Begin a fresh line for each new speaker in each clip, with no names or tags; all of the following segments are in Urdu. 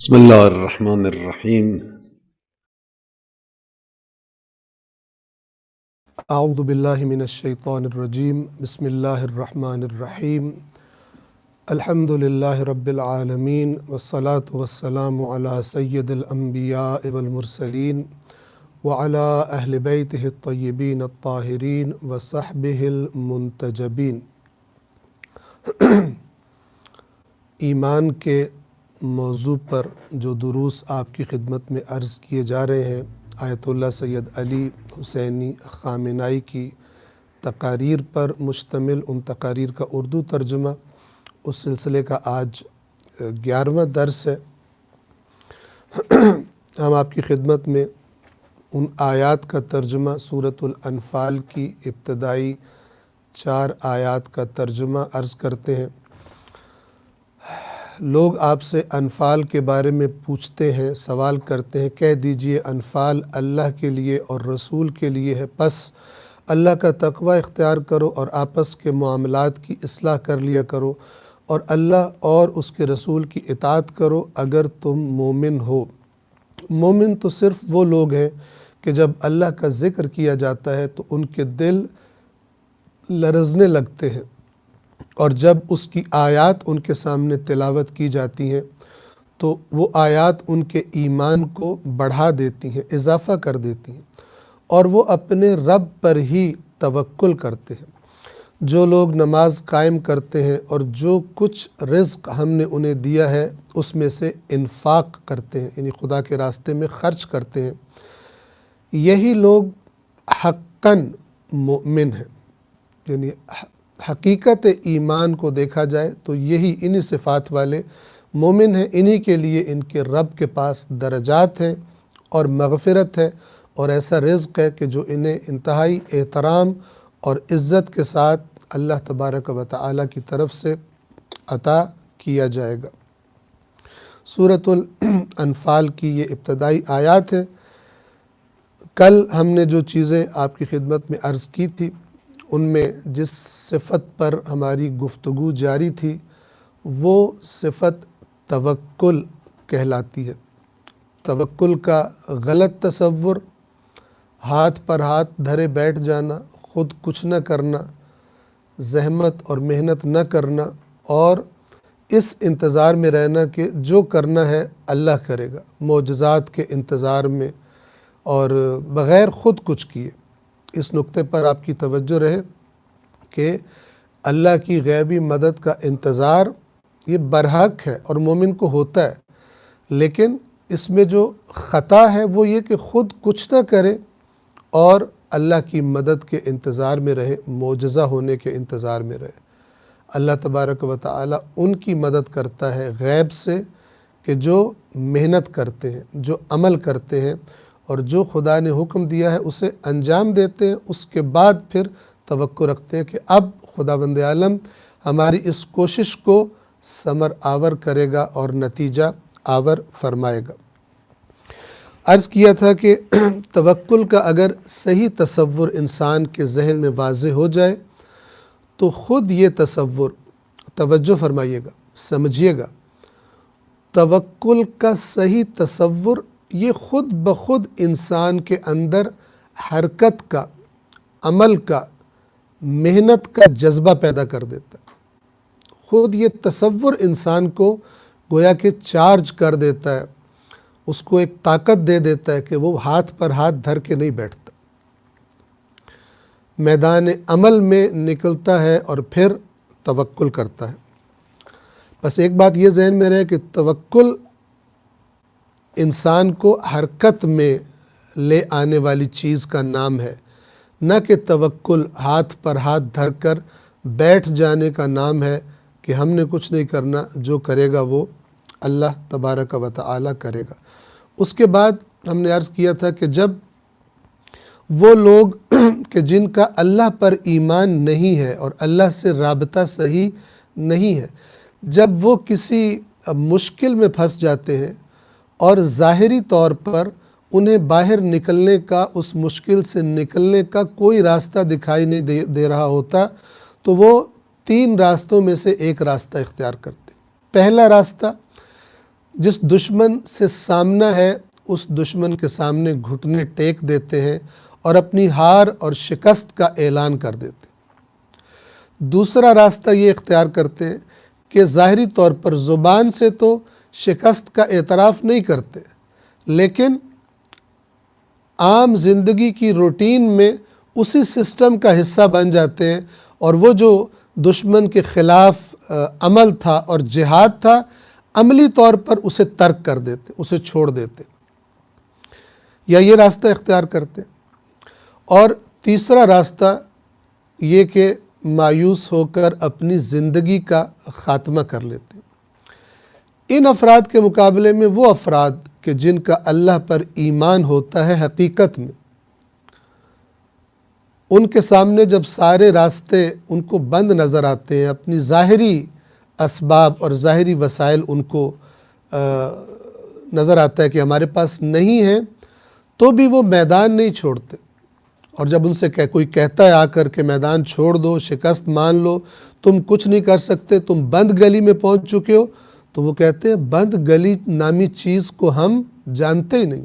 بسم الله الرحمن الرحيم.
اعوذ باللہ من الشیطان الرجیم بسم اللہ الرحمن الرحیم الحمد للہ رب العالمین والصلاة والسلام علی سید الانبیاء والمرسلین وعلی اہل بیتہ الطیبین الطاہرین وصحبہ المنتجبین۔ ایمان کے موضوع پر جو دروس آپ کی خدمت میں عرض کیے جا رہے ہیں، آیت اللہ سید علی حسینی خامنائی کی تقاریر پر مشتمل، ان تقاریر کا اردو ترجمہ، اس سلسلے کا آج 11واں درس ہے۔ ہم آپ کی خدمت میں ان آیات کا ترجمہ، سورۃ الانفال کی ابتدائی 4 آیات کا ترجمہ عرض کرتے ہیں۔ لوگ آپ سے انفال کے بارے میں پوچھتے ہیں، سوال کرتے ہیں، کہہ دیجئے انفال اللہ کے لیے اور رسول کے لیے ہے، پس اللہ کا تقوی اختیار کرو اور آپس کے معاملات کی اصلاح کر لیا کرو اور اللہ اور اس کے رسول کی اطاعت کرو اگر تم مومن ہو۔ مومن تو صرف وہ لوگ ہیں کہ جب اللہ کا ذکر کیا جاتا ہے تو ان کے دل لرزنے لگتے ہیں، اور جب اس کی آیات ان کے سامنے تلاوت کی جاتی ہیں تو وہ آیات ان کے ایمان کو بڑھا دیتی ہیں، اضافہ کر دیتی ہیں، اور وہ اپنے رب پر ہی توکل کرتے ہیں۔ جو لوگ نماز قائم کرتے ہیں اور جو کچھ رزق ہم نے انہیں دیا ہے اس میں سے انفاق کرتے ہیں، یعنی خدا کے راستے میں خرچ کرتے ہیں، یہی لوگ حقاً مومن ہیں۔ یعنی حقیقت ایمان کو دیکھا جائے تو یہی انہی صفات والے مومن ہیں، انہی کے لیے ان کے رب کے پاس درجات ہیں اور مغفرت ہے اور ایسا رزق ہے کہ جو انہیں انتہائی احترام اور عزت کے ساتھ اللہ تبارک و تعالیٰ کی طرف سے عطا کیا جائے گا۔ سورۃ الانفال کی یہ ابتدائی آیات ہے۔ کل ہم نے جو چیزیں آپ کی خدمت میں عرض کی تھی، ان میں جس صفت پر ہماری گفتگو جاری تھی وہ صفت توکل کہلاتی ہے۔ توکل کا غلط تصور، ہاتھ پر ہاتھ دھرے بیٹھ جانا، خود کچھ نہ کرنا، زحمت اور محنت نہ کرنا، اور اس انتظار میں رہنا کہ جو کرنا ہے اللہ کرے گا، معجزات کے انتظار میں اور بغیر خود کچھ کیے۔ اس نقطے پر آپ کی توجہ رہے کہ اللہ کی غیبی مدد کا انتظار یہ برحق ہے اور مومن کو ہوتا ہے، لیکن اس میں جو خطا ہے وہ یہ کہ خود کچھ نہ کرے اور اللہ کی مدد کے انتظار میں رہے، معجزہ ہونے کے انتظار میں رہے۔ اللہ تبارک و تعالیٰ ان کی مدد کرتا ہے غیب سے کہ جو محنت کرتے ہیں، جو عمل کرتے ہیں اور جو خدا نے حکم دیا ہے اسے انجام دیتے ہیں، اس کے بعد پھر توقع رکھتے ہیں کہ اب خداوند عالم ہماری اس کوشش کو ثمر آور کرے گا اور نتیجہ آور فرمائے گا۔ عرض کیا تھا کہ توکل کا اگر صحیح تصور انسان کے ذہن میں واضح ہو جائے تو خود یہ تصور، توجہ فرمائیے گا، سمجھیے گا، توکل کا صحیح تصور یہ خود بخود انسان کے اندر حرکت کا، عمل کا، محنت کا جذبہ پیدا کر دیتا ہے۔ خود یہ تصور انسان کو گویا کہ چارج کر دیتا ہے، اس کو ایک طاقت دے دیتا ہے کہ وہ ہاتھ پر ہاتھ دھر کے نہیں بیٹھتا، میدان عمل میں نکلتا ہے اور پھر توکل کرتا ہے۔ بس ایک بات یہ ذہن میں رہے کہ توکل انسان کو حرکت میں لے آنے والی چیز کا نام ہے، نہ کہ توکل ہاتھ پر ہاتھ دھر کر بیٹھ جانے کا نام ہے کہ ہم نے کچھ نہیں کرنا، جو کرے گا وہ اللہ تبارک و تعالیٰ کرے گا۔ اس کے بعد ہم نے عرض کیا تھا کہ جب وہ لوگ کہ جن کا اللہ پر ایمان نہیں ہے اور اللہ سے رابطہ صحیح نہیں ہے، جب وہ کسی مشکل میں پھنس جاتے ہیں اور ظاہری طور پر انہیں باہر نکلنے کا، اس مشکل سے نکلنے کا کوئی راستہ دکھائی نہیں دے رہا ہوتا، تو وہ 3 راستوں میں سے ایک راستہ اختیار کرتے۔ پہلا راستہ جس دشمن سے سامنا ہے اس دشمن کے سامنے گھٹنے ٹیک دیتے ہیں اور اپنی ہار اور شکست کا اعلان کر دیتے ہیں۔ دوسرا راستہ یہ اختیار کرتے ہیں کہ ظاہری طور پر زبان سے تو شکست کا اعتراف نہیں کرتے، لیکن عام زندگی کی روٹین میں اسی سسٹم کا حصہ بن جاتے ہیں، اور وہ جو دشمن کے خلاف عمل تھا اور جہاد تھا، عملی طور پر اسے ترک کر دیتے، اسے چھوڑ دیتے، یا یہ راستہ اختیار کرتے۔ اور تیسرا راستہ یہ کہ مایوس ہو کر اپنی زندگی کا خاتمہ کر لیتے۔ ان افراد کے مقابلے میں وہ افراد کہ جن کا اللہ پر ایمان ہوتا ہے، حقیقت میں ان کے سامنے جب سارے راستے ان کو بند نظر آتے ہیں، اپنی ظاہری اسباب اور ظاہری وسائل ان کو نظر آتا ہے کہ ہمارے پاس نہیں ہے، تو بھی وہ میدان نہیں چھوڑتے۔ اور جب ان سے کوئی کہتا ہے آ کر کے میدان چھوڑ دو، شکست مان لو، تم کچھ نہیں کر سکتے، تم بند گلی میں پہنچ چکے ہو، تو وہ کہتے ہیں بند گلی نامی چیز کو ہم جانتے ہی نہیں،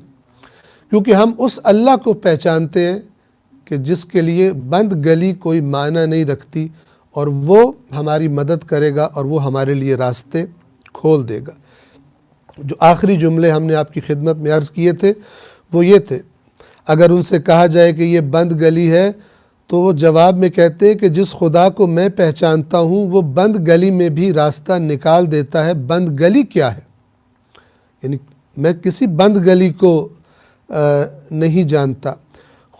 کیونکہ ہم اس اللہ کو پہچانتے ہیں کہ جس کے لیے بند گلی کوئی معنی نہیں رکھتی، اور وہ ہماری مدد کرے گا اور وہ ہمارے لیے راستے کھول دے گا۔ جو آخری جملے ہم نے آپ کی خدمت میں عرض کیے تھے وہ یہ تھے، اگر ان سے کہا جائے کہ یہ بند گلی ہے تو وہ جواب میں کہتے ہیں کہ جس خدا کو میں پہچانتا ہوں وہ بند گلی میں بھی راستہ نکال دیتا ہے۔ بند گلی کیا ہے؟ یعنی میں کسی بند گلی کو نہیں جانتا۔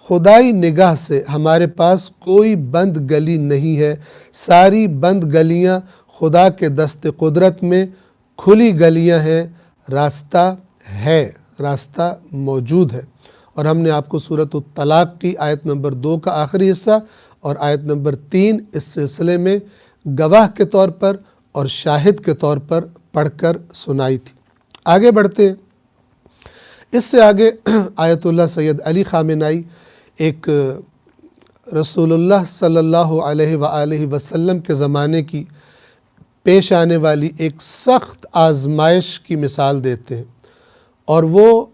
خدائی نگاہ سے ہمارے پاس کوئی بند گلی نہیں ہے، ساری بند گلیاں خدا کے دست قدرت میں کھلی گلیاں ہیں، راستہ ہے، راستہ موجود ہے۔ اور ہم نے آپ کو سورۃ الطلاق کی آیت نمبر 2 کا آخری حصہ اور آیت نمبر 3 اس سلسلے میں گواہ کے طور پر اور شاہد کے طور پر پڑھ کر سنائی تھی۔ آگے بڑھتے ہیں، اس سے آگے آیت اللہ سید علی خامنائی ایک رسول اللہ صلی اللہ علیہ وآلہ وسلم کے زمانے کی پیش آنے والی ایک سخت آزمائش کی مثال دیتے ہیں، اور وہ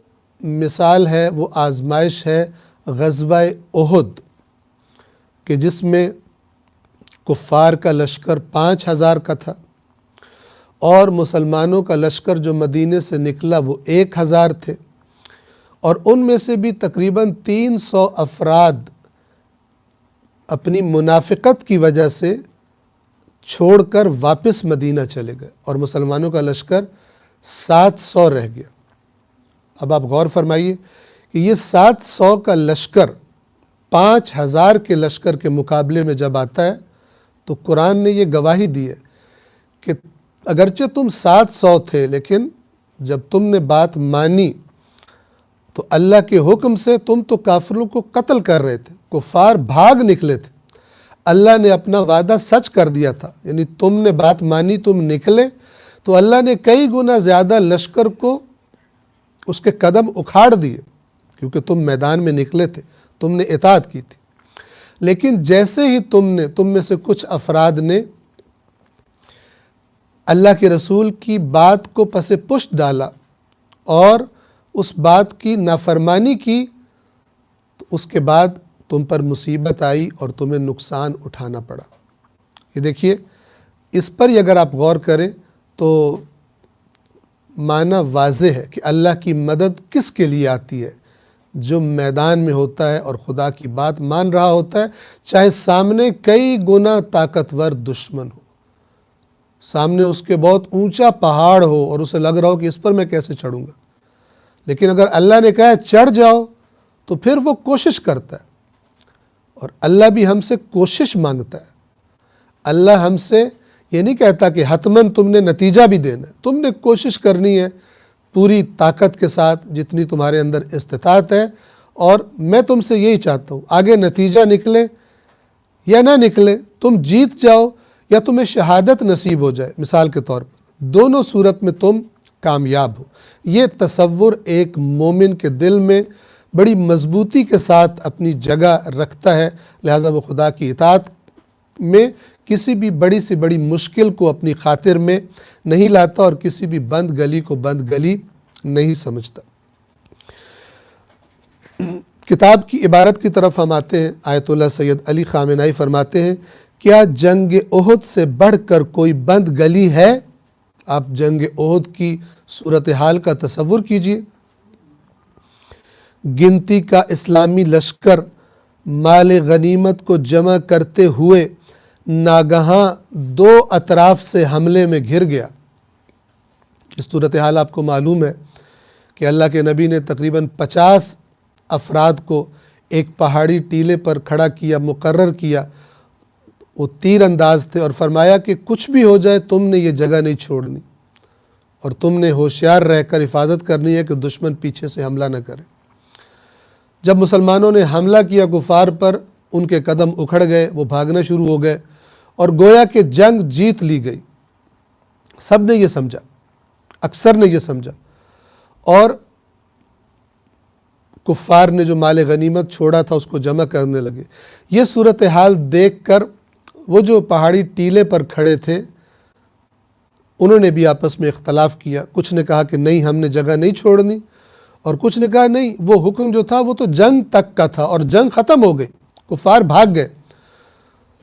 مثال ہے، وہ آزمائش ہے غزوہ احد کہ جس میں کفار کا لشکر 5000 کا تھا، اور مسلمانوں کا لشکر جو مدینے سے نکلا وہ 1000 تھے، اور ان میں سے بھی تقریباً 300 افراد اپنی منافقت کی وجہ سے چھوڑ کر واپس مدینہ چلے گئے، اور مسلمانوں کا لشکر 700 رہ گیا۔ اب آپ غور فرمائیے کہ یہ 700 کا لشکر 5000 کے لشکر کے مقابلے میں جب آتا ہے تو قرآن نے یہ گواہی دی ہے کہ اگرچہ تم 700 تھے، لیکن جب تم نے بات مانی تو اللہ کے حکم سے تم تو کافروں کو قتل کر رہے تھے، کفار بھاگ نکلے تھے، اللہ نے اپنا وعدہ سچ کر دیا تھا، یعنی تم نے بات مانی، تم نکلے، تو اللہ نے کئی گنا زیادہ لشکر کو اس کے قدم اکھاڑ دیے، کیونکہ تم میدان میں نکلے تھے، تم نے اطاعت کی تھی۔ لیکن جیسے ہی تم میں سے کچھ افراد نے اللہ کے رسول کی بات کو پس پشت ڈالا اور اس بات کی نافرمانی کی، تو اس کے بعد تم پر مصیبت آئی اور تمہیں نقصان اٹھانا پڑا۔ یہ دیکھیے، اس پر اگر آپ غور کریں تو معنی واضح ہے کہ اللہ کی مدد کس کے لیے آتی ہے؟ جو میدان میں ہوتا ہے اور خدا کی بات مان رہا ہوتا ہے، چاہے سامنے کئی گنا طاقتور دشمن ہو، سامنے اس کے بہت اونچا پہاڑ ہو اور اسے لگ رہا ہو کہ اس پر میں کیسے چڑھوں گا، لیکن اگر اللہ نے کہا چڑھ جاؤ تو پھر وہ کوشش کرتا ہے۔ اور اللہ بھی ہم سے کوشش مانگتا ہے۔ اللہ ہم سے یہ نہیں کہتا کہ حتماً تم نے نتیجہ بھی دینا ہے، تم نے کوشش کرنی ہے پوری طاقت کے ساتھ جتنی تمہارے اندر استطاعت ہے، اور میں تم سے یہی چاہتا ہوں، آگے نتیجہ نکلے یا نہ نکلے، تم جیت جاؤ یا تمہیں شہادت نصیب ہو جائے، مثال کے طور پر دونوں صورت میں تم کامیاب ہو۔ یہ تصور ایک مومن کے دل میں بڑی مضبوطی کے ساتھ اپنی جگہ رکھتا ہے، لہٰذا وہ خدا کی اطاعت میں کسی بھی بڑی سے بڑی مشکل کو اپنی خاطر میں نہیں لاتا اور کسی بھی بند گلی کو بند گلی نہیں سمجھتا۔ کتاب کی عبارت کی طرف ہم آتے ہیں۔ آیت اللہ سید علی خامنائی فرماتے ہیں، کیا جنگ احد سے بڑھ کر کوئی بند گلی ہے؟ آپ جنگ احد کی صورتحال کا تصور کیجئے۔ گنتی کا اسلامی لشکر مال غنیمت کو جمع کرتے ہوئے ناگہاں دو اطراف سے حملے میں گھر گیا۔ اس صورتحال آپ کو معلوم ہے کہ اللہ کے نبی نے تقریباً 50 افراد کو ایک پہاڑی ٹیلے پر کھڑا کیا، مقرر کیا، وہ تیر انداز تھے، اور فرمایا کہ کچھ بھی ہو جائے تم نے یہ جگہ نہیں چھوڑنی اور تم نے ہوشیار رہ کر حفاظت کرنی ہے کہ دشمن پیچھے سے حملہ نہ کرے۔ جب مسلمانوں نے حملہ کیا کفار پر، ان کے قدم اکھڑ گئے، وہ بھاگنا شروع ہو گئے اور گویا کہ جنگ جیت لی گئی۔ سب نے یہ سمجھا، اکثر نے یہ سمجھا، اور کفار نے جو مال غنیمت چھوڑا تھا اس کو جمع کرنے لگے۔ یہ صورتحال دیکھ کر وہ جو پہاڑی ٹیلے پر کھڑے تھے انہوں نے بھی آپس میں اختلاف کیا۔ کچھ نے کہا کہ نہیں، ہم نے جگہ نہیں چھوڑنی، اور کچھ نے کہا نہیں، وہ حکم جو تھا وہ تو جنگ تک کا تھا اور جنگ ختم ہو گئی، کفار بھاگ گئے۔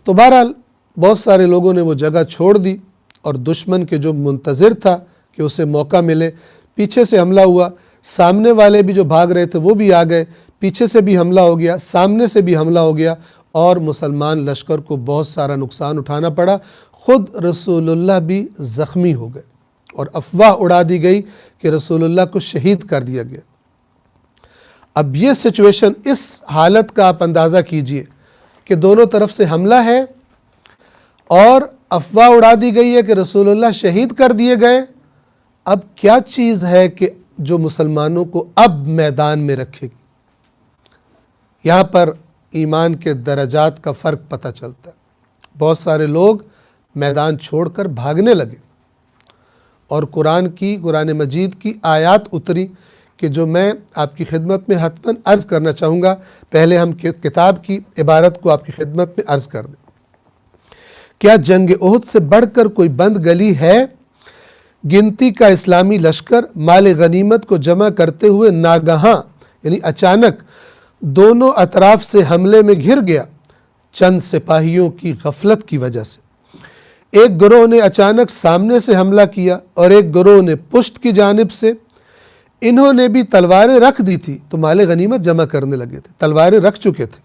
تو بہرحال بہت سارے لوگوں نے وہ جگہ چھوڑ دی اور دشمن کے جو منتظر تھا کہ اسے موقع ملے، پیچھے سے حملہ ہوا، سامنے والے بھی جو بھاگ رہے تھے وہ بھی آ گئے، پیچھے سے بھی حملہ ہو گیا، سامنے سے بھی حملہ ہو گیا، اور مسلمان لشکر کو بہت سارا نقصان اٹھانا پڑا۔ خود رسول اللہ بھی زخمی ہو گئے اور افواہ اڑا دی گئی کہ رسول اللہ کو شہید کر دیا گیا۔ اب یہ سچویشن، اس حالت کا آپ اندازہ کیجئے کہ دونوں طرف سے حملہ ہے اور افواہ اڑا دی گئی ہے کہ رسول اللہ شہید کر دیے گئے۔ اب کیا چیز ہے کہ جو مسلمانوں کو اب میدان میں رکھے گی؟ یہاں پر ایمان کے درجات کا فرق پتہ چلتا ہے۔ بہت سارے لوگ میدان چھوڑ کر بھاگنے لگے اور قرآن مجید کی آیات اتری کہ جو میں آپ کی خدمت میں حتماً عرض کرنا چاہوں گا۔ پہلے ہم کتاب کی عبارت کو آپ کی خدمت میں عرض کر دیں۔ کیا جنگ احد سے بڑھ کر کوئی بند گلی ہے؟ گنتی کا اسلامی لشکر مال غنیمت کو جمع کرتے ہوئے ناگہاں یعنی اچانک دونوں اطراف سے حملے میں گھر گیا، چند سپاہیوں کی غفلت کی وجہ سے۔ ایک گروہ نے اچانک سامنے سے حملہ کیا اور ایک گروہ نے پشت کی جانب سے۔ انہوں نے بھی تلواریں رکھ دی تھی تو مال غنیمت جمع کرنے لگے تھے، تلواریں رکھ چکے تھے،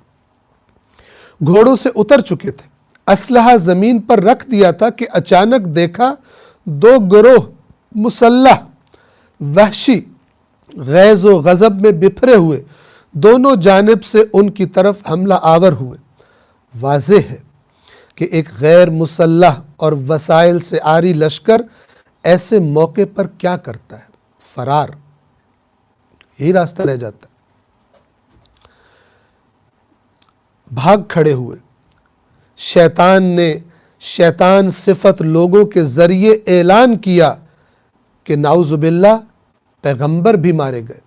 گھوڑوں سے اتر چکے تھے، اسلحہ زمین پر رکھ دیا تھا کہ اچانک دیکھا دو گروہ مسلح، وحشی، غیظ و غضب میں بپھرے ہوئے دونوں جانب سے ان کی طرف حملہ آور ہوئے۔ واضح ہے کہ ایک غیر مسلح اور وسائل سے عاری لشکر ایسے موقع پر کیا کرتا ہے؟ فرار، یہی راستہ رہ جاتا ہے۔ بھاگ کھڑے ہوئے۔ شیطان صفت لوگوں کے ذریعے اعلان کیا کہ نعوذ باللہ پیغمبر بھی مارے گئے،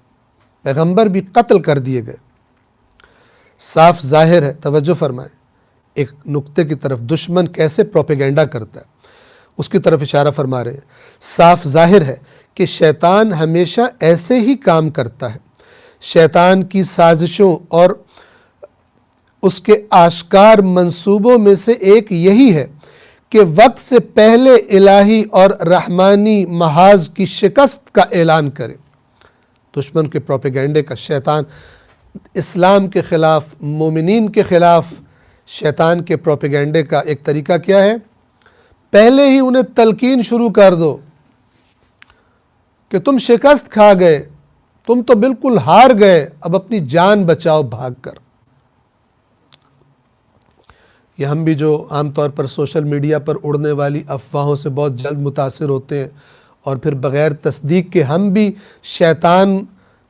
پیغمبر بھی قتل کر دیے گئے۔ صاف ظاہر ہے، توجہ فرمائیں، ایک نقطے کی طرف دشمن کیسے پروپیگنڈا کرتا ہے اس کی طرف اشارہ فرما رہے ہیں۔ صاف ظاہر ہے کہ شیطان ہمیشہ ایسے ہی کام کرتا ہے۔ شیطان کی سازشوں اور اس کے آشکار منصوبوں میں سے ایک یہی ہے کہ وقت سے پہلے الہی اور رحمانی محاذ کی شکست کا اعلان کرے۔ دشمن کے پروپیگنڈے کا، شیطان اسلام کے خلاف، مومنین کے خلاف شیطان کے پروپیگنڈے کا ایک طریقہ کیا ہے؟ پہلے ہی انہیں تلقین شروع کر دو کہ تم شکست کھا گئے، تم تو بالکل ہار گئے، اب اپنی جان بچاؤ بھاگ کر۔ یہ ہم بھی جو عام طور پر سوشل میڈیا پر اڑنے والی افواہوں سے بہت جلد متاثر ہوتے ہیں اور پھر بغیر تصدیق کے ہم بھی شیطان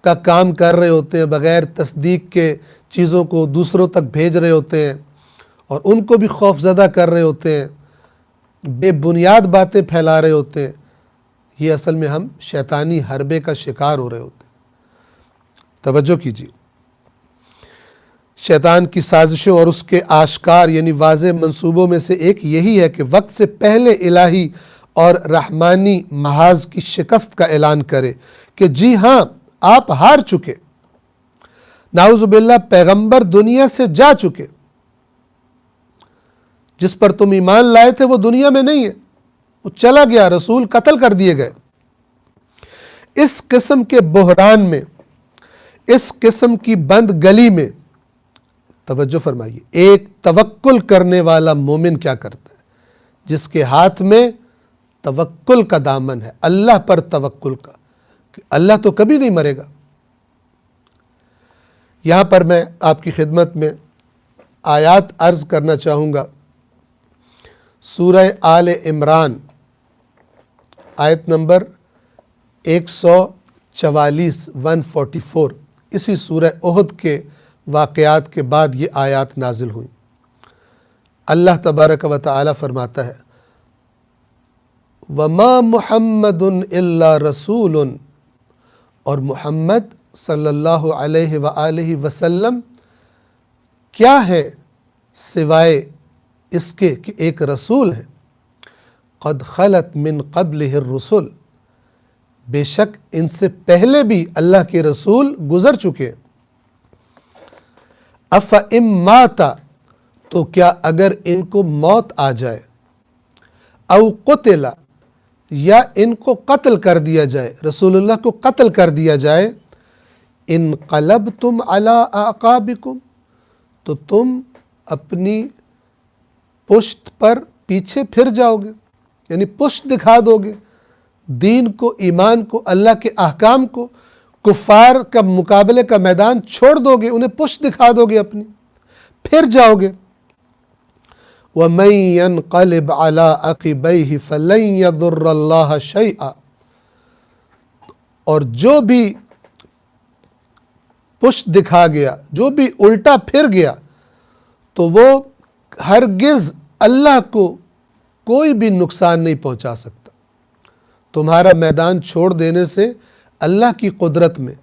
کا کام کر رہے ہوتے ہیں، بغیر تصدیق کے چیزوں کو دوسروں تک بھیج رہے ہوتے ہیں اور ان کو بھی خوف زدہ کر رہے ہوتے ہیں، بے بنیاد باتیں پھیلا رہے ہوتے ہیں۔ یہ اصل میں ہم شیطانی حربے کا شکار ہو رہے ہوتے ہیں۔ توجہ کیجیے، شیطان کی سازشوں اور اس کے آشکار یعنی واضح منصوبوں میں سے ایک یہی ہے کہ وقت سے پہلے الہی اور رحمانی محاذ کی شکست کا اعلان کرے کہ جی ہاں آپ ہار چکے، نعوذ باللہ پیغمبر دنیا سے جا چکے، جس پر تم ایمان لائے تھے وہ دنیا میں نہیں ہے، وہ چلا گیا، رسول قتل کر دیے گئے۔ اس قسم کے بحران میں، اس قسم کی بند گلی میں توجہ فرمائیے، ایک توکل کرنے والا مومن کیا کرتا ہے؟ جس کے ہاتھ میں توکل کا دامن ہے، اللہ پر توکل کا، کہ اللہ تو کبھی نہیں مرے گا۔ یہاں پر میں آپ کی خدمت میں آیات عرض کرنا چاہوں گا۔ سورہ آل عمران آیت نمبر 144 144، اسی سورہ احد کے واقعات کے بعد یہ آیات نازل ہوئیں۔ اللہ تبارک و تعالی فرماتا ہے وَمَا مُحَمَّدٌ إِلَّا رَسُولٌ، اور محمد صلی اللہ علیہ وآلہ وسلم کیا ہے سوائے اس کے کہ ایک رسول ہے، قد خلت من قبلہ الرسل، بے شک ان سے پہلے بھی اللہ کے رسول گزر چکے۔ افَإِن مَاتَ، تو کیا اگر ان کو موت آ جائے، او قتل، یا ان کو قتل کر دیا جائے، رسول اللہ کو قتل کر دیا جائے، انقلبتم علی اعقابکم، تو تم اپنی پشت پر پیچھے پھر جاؤ گے، یعنی پشت دکھا دو گے دین کو، ایمان کو، اللہ کے احکام کو، کفار کا مقابلے کا میدان چھوڑ دو گے، انہیں پشت دکھا دو گے اپنی، پھر جاؤ گے۔ وَمَن يَنْقَلِبْ عَلَىٰ عَقِبَيْهِ فَلَن يَضُرَّ اللَّهَ شَيْئًا، اور جو بھی پشت دکھا گیا، جو بھی الٹا پھر گیا، تو وہ ہرگز اللہ کو کوئی بھی نقصان نہیں پہنچا سکتا۔ تمہارا میدان چھوڑ دینے سے اللہ کی قدرت میں،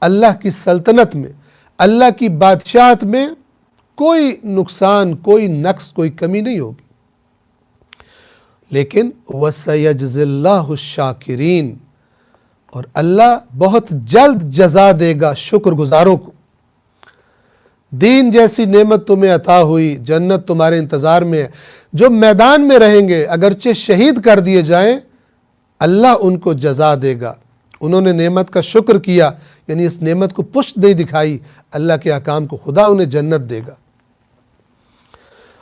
اللہ کی سلطنت میں، اللہ کی بادشاہت میں کوئی نقصان، کوئی نقص، کوئی کمی نہیں ہوگی۔ لیکن وَسَيَجْزِي اللَّهُ الشَّاكِرِينَ، اور اللہ بہت جلد جزا دے گا شکر گزاروں کو۔ دین جیسی نعمت تمہیں عطا ہوئی، جنت تمہارے انتظار میں ہے، جو میدان میں رہیں گے اگرچہ شہید کر دیے جائیں، اللہ ان کو جزا دے گا۔ انہوں نے نعمت کا شکر کیا، یعنی اس نعمت کو پشت نہیں دکھائی، اللہ کے احکام کو، خدا انہیں جنت دے گا۔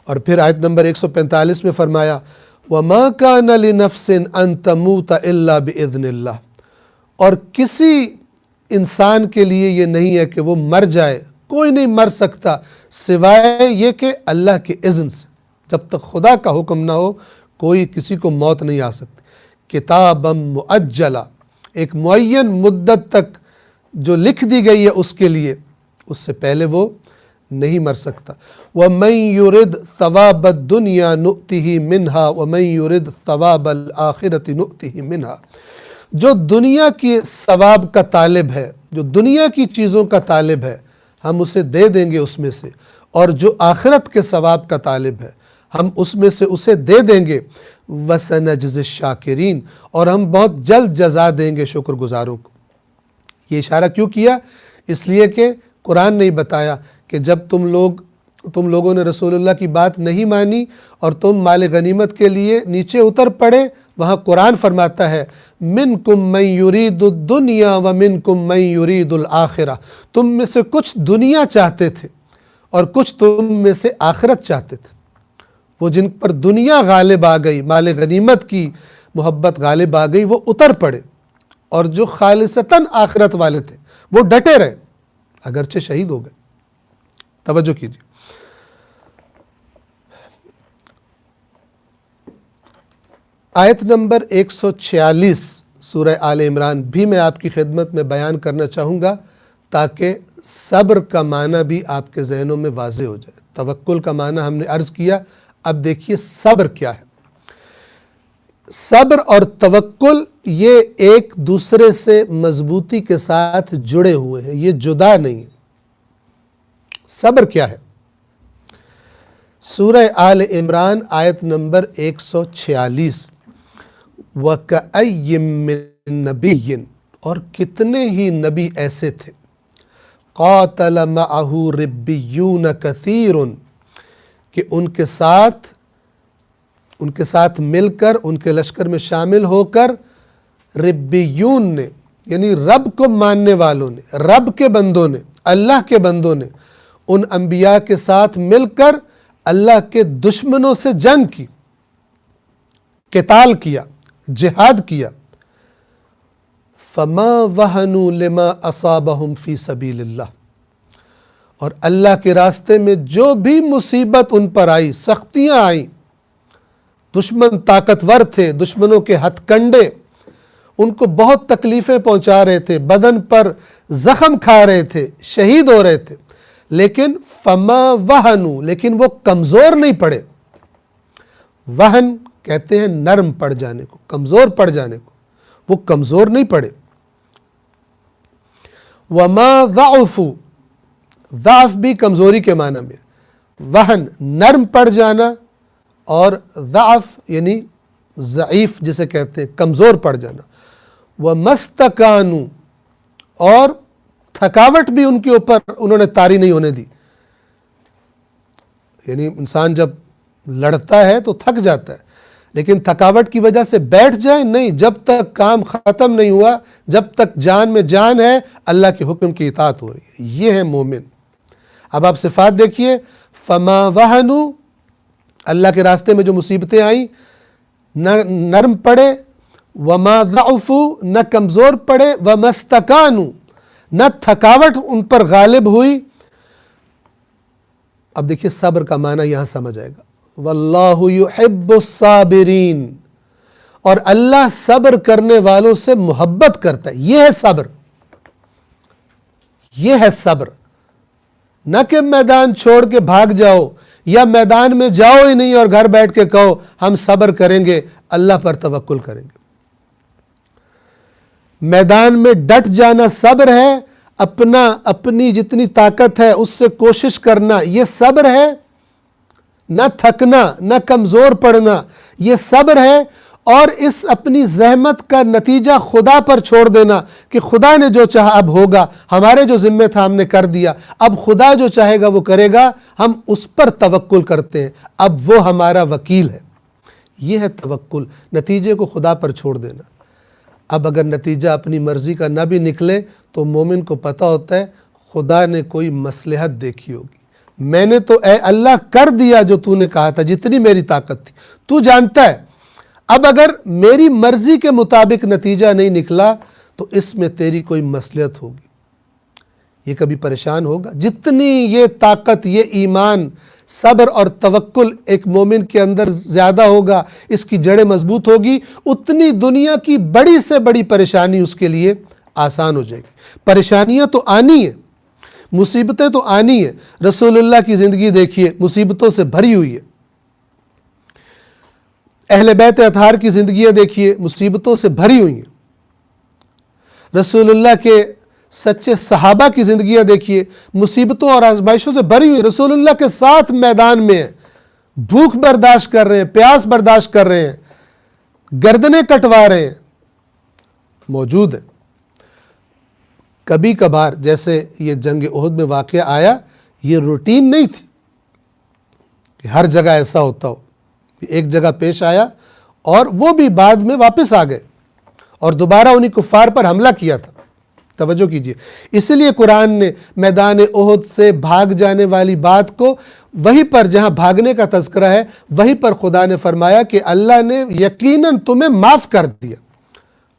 اور پھر آیت نمبر 145 میں فرمایا وَمَا كَانَ لِنَفْسٍ أَن تَمُوتَ إِلَّا بِإِذْنِ اللَّهِ، اور کسی انسان کے لیے یہ نہیں ہے کہ وہ مر جائے، کوئی نہیں مر سکتا سوائے یہ کہ اللہ کے اذن سے، جب تک خدا کا حکم نہ ہو کوئی کسی کو موت نہیں آ سکتی۔ کتابًا مؤجلا، ایک معین مدت تک جو لکھ دی گئی ہے اس کے لیے، اس سے پہلے وہ نہیں مر سکتا۔ وَمَن يُرِدْ ثَوَابَ الدُّنْيَا نُؤْتِهِ مِنْهَا وَمَن يُرِدْ ثَوَابَ الْآخِرَةِ نُؤْتِهِ مِنْهَا، جو دنیا کی ثواب کا طالب ہے، جو دنیا کی چیزوں کا طالب ہے، ہم اسے دے دیں گے اس میں سے، اور جو آخرت کے ثواب کا طالب ہے ہم اس میں سے اسے دے دیں گے۔ وَسَنَجْزِي الشَّاكِرِينَ، اور ہم بہت جلد جزا دیں گے شکر گزاروں کو۔ یہ اشارہ کیوں کیا؟ اس لیے کہ قرآن نے بتایا کہ جب تم لوگوں نے رسول اللہ کی بات نہیں مانی اور تم مال غنیمت کے لیے نیچے اتر پڑے، وہاں قرآن فرماتا ہے مِنْكُمْ مَنْ يُرِيدُ الدُّنْيَا وَمِنْكُمْ مَنْ يُرِيدُ الْآخِرَةَ، تم میں سے کچھ دنیا چاہتے تھے اور کچھ تم میں سے آخرت چاہتے تھے۔ وہ جن پر دنیا غالب آ گئی، مال غنیمت کی محبت غالب آ گئی، وہ اتر پڑے، اور جو خالصتاً آخرت والے تھے وہ ڈٹے رہے، اگرچہ شہید ہو گئے۔ توجہ کیجیے، آیت نمبر 146 سورہ آل عمران بھی میں آپ کی خدمت میں بیان کرنا چاہوں گا تاکہ صبر کا معنی بھی آپ کے ذہنوں میں واضح ہو جائے۔ توکل کا معنی ہم نے عرض کیا، اب دیکھیے صبر کیا ہے۔ صبر اور توکل یہ ایک دوسرے سے مضبوطی کے ساتھ جڑے ہوئے ہیں، یہ جدا نہیں ہے۔ صبر کیا ہے؟ سورہ آل عمران آیت نمبر 146، وَكَأَيٍّ مِّن نَبِيٍّ، اور کتنے ہی نبی ایسے تھے، قَاتَلَ مَعَهُ رِبِّيُّونَ كَثِيرٌ، کہ ان کے ساتھ مل کر، ان کے لشکر میں شامل ہو کر، ربیون نے یعنی رب کو ماننے والوں نے، رب کے بندوں نے، اللہ کے بندوں نے ان انبیاء کے ساتھ مل کر اللہ کے دشمنوں سے جنگ کی، قتال کیا، جہاد کیا۔ فما وہنوا لما اصابہم فی سبیل اللہ، اور اللہ کے راستے میں جو بھی مصیبت ان پر آئی، سختیاں آئیں، دشمن طاقتور تھے، دشمنوں کے ہتھ کنڈے ان کو بہت تکلیفیں پہنچا رہے تھے، بدن پر زخم کھا رہے تھے، شہید ہو رہے تھے، لیکن فما وہنوا، لیکن وہ کمزور نہیں پڑے۔ وہن کہتے ہیں نرم پڑ جانے کو، کمزور پڑ جانے کو، وہ کمزور نہیں پڑے۔ وما ضعفوا، ضعف بھی کمزوری کے معنی میں، وہن نرم پڑ جانا، اور ضعف یعنی ضعیف جسے کہتے ہیں، کمزور پڑ جانا۔ وَمَسْتَكَانُوا، اور تھکاوٹ بھی ان کے اوپر انہوں نے طاری نہیں ہونے دی۔ یعنی انسان جب لڑتا ہے تو تھک جاتا ہے، لیکن تھکاوٹ کی وجہ سے بیٹھ جائے نہیں، جب تک کام ختم نہیں ہوا، جب تک جان میں جان ہے، اللہ کے حکم کی اطاعت ہو رہی ہے، یہ ہے مومن۔ اب آپ صفات دیکھیے، فما وہنوا، اللہ کے راستے میں جو مصیبتیں آئیں نہ نرم پڑے، وما ضعفوا، نہ کمزور پڑے، وما استکانوا، نہ تھکاوٹ ان پر غالب ہوئی۔ اب دیکھیے صبر کا معنی یہاں سمجھ آئے گا، واللہ یحب الصابرین، اور اللہ صبر کرنے والوں سے محبت کرتا ہے۔ یہ ہے صبر، یہ ہے صبر، نہ کہ میدان چھوڑ کے بھاگ جاؤ، یا میدان میں جاؤ ہی نہیں اور گھر بیٹھ کے کہو ہم صبر کریں گے، اللہ پر توکل کریں گے۔ میدان میں ڈٹ جانا صبر ہے، اپنی جتنی طاقت ہے اس سے کوشش کرنا یہ صبر ہے، نہ تھکنا، نہ کمزور پڑنا یہ صبر ہے، اور اس اپنی زحمت کا نتیجہ خدا پر چھوڑ دینا کہ خدا نے جو چاہا اب ہوگا، ہمارے جو ذمہ تھا ہم نے کر دیا، اب خدا جو چاہے گا وہ کرے گا، ہم اس پر توکل کرتے ہیں، اب وہ ہمارا وکیل ہے۔ یہ ہے توکل، نتیجے کو خدا پر چھوڑ دینا۔ اب اگر نتیجہ اپنی مرضی کا نہ بھی نکلے تو مومن کو پتہ ہوتا ہے خدا نے کوئی مصلحت دیکھی ہوگی، میں نے تو اے اللہ کر دیا جو تو نے کہا تھا، جتنی میری طاقت تھی، تو جانتا ہے، اب اگر میری مرضی کے مطابق نتیجہ نہیں نکلا تو اس میں تیری کوئی مصلحت ہوگی۔ یہ کبھی پریشان ہوگا؟ جتنی یہ طاقت، یہ ایمان، صبر اور توکل ایک مومن کے اندر زیادہ ہوگا، اس کی جڑیں مضبوط ہوگی، اتنی دنیا کی بڑی سے بڑی پریشانی اس کے لیے آسان ہو جائے گی۔ پریشانیاں تو آنی ہیں، مصیبتیں تو آنی ہیں۔ رسول اللہ کی زندگی دیکھیے، مصیبتوں سے بھری ہوئی ہے۔ اہل بیت اطہار کی زندگیاں دیکھیے، مصیبتوں سے بھری ہوئی ہیں۔ رسول اللہ کے سچے صحابہ کی زندگیاں دیکھیے، مصیبتوں اور آزمائشوں سے بھری ہوئی۔ رسول اللہ کے ساتھ میدان میں ہیں، بھوک برداشت کر رہے ہیں، پیاس برداشت کر رہے ہیں، گردنیں کٹوا رہے ہیں، موجود ہیں۔ کبھی کبھار جیسے یہ جنگ احد میں واقعہ آیا، یہ روٹین نہیں تھی کہ ہر جگہ ایسا ہوتا ہو۔ ایک جگہ پیش آیا اور وہ بھی بعد میں واپس آ گئے اور دوبارہ انہی کفار پر حملہ کیا تھا۔ توجہ کیجئے، اس لیے قرآن نے میدان احد سے بھاگ جانے والی بات کو وہیں پر جہاں بھاگنے کا تذکرہ ہے وہیں پر خدا نے فرمایا کہ اللہ نے یقیناً تمہیں معاف کر دیا۔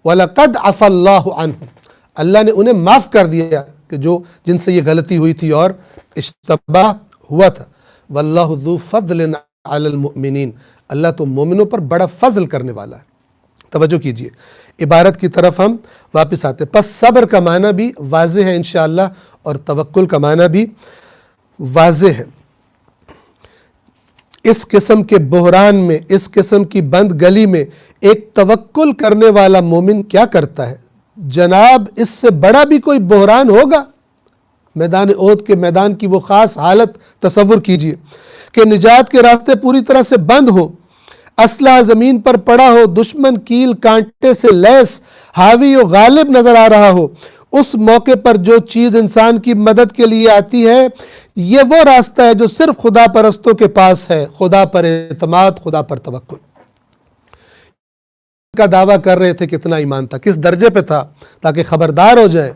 وَلَقَدْ عَفَا اللَّهُ عَنْهُمْ، اللہ نے انہیں معاف کر دیا کہ جن سے یہ غلطی ہوئی تھی اور اشتباہ ہوا تھا۔ وَاللَّهُ ذُو فَضْلٍ عَلَى الْمُؤْمِنِينَ، اللہ تو مومنوں پر بڑا فضل کرنے والا ہے۔ توجہ کیجئے، عبارت کی طرف ہم واپس آتے ہیں۔ پس صبر کا معنی بھی واضح ہے انشاءاللہ، اور توکل کا معنی بھی واضح ہے۔ اس قسم کے بحران میں، اس قسم کی بند گلی میں ایک توکل کرنے والا مومن کیا کرتا ہے؟ جناب اس سے بڑا بھی کوئی بحران ہوگا؟ میدان احد کے میدان کی وہ خاص حالت تصور کیجئے کہ نجات کے راستے پوری طرح سے بند ہو، اسلحہ زمین پر پڑا ہو، دشمن کیل کانٹے سے لیس حاوی و غالب نظر آ رہا ہو۔ اس موقع پر جو چیز انسان کی مدد کے لیے آتی ہے یہ وہ راستہ ہے جو صرف خدا پرستوں کے پاس ہے، خدا پر اعتماد، خدا پر توکل۔ کا دعویٰ کر رہے تھے کتنا ایمان تھا، کس درجے پہ تھا، تاکہ خبردار ہو جائیں۔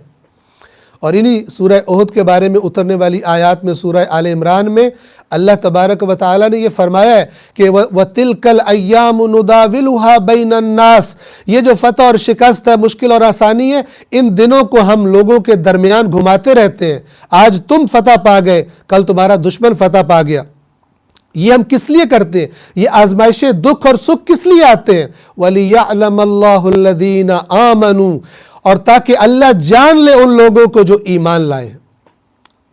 اور انہی سورہ احد کے بارے میں اترنے والی آیات میں سورہ آل عمران میں اللہ تبارک و تعالیٰ نے یہ فرمایا ہے کہ وَتِلْكَ الْأَيَّامُ نُدَاوِلُهَا بَيْنَ النَّاسِ، یہ جو فتح اور شکست ہے، مشکل اور آسانی ہے، ان دنوں کو ہم لوگوں کے درمیان گھماتے رہتے ہیں۔ آج تم فتح پا گئے، کل تمہارا دشمن فتح پا گیا۔ یہ ہم کس لیے کرتے ہیں؟ یہ آزمائشیں، دکھ اور سکھ کس لیے آتے ہیں؟ وَلِيَعْلَمَ اللَّهُ الَّذِينَ آمَنُوا، اور تاکہ اللہ جان لے ان لوگوں کو جو ایمان لائے ہیں۔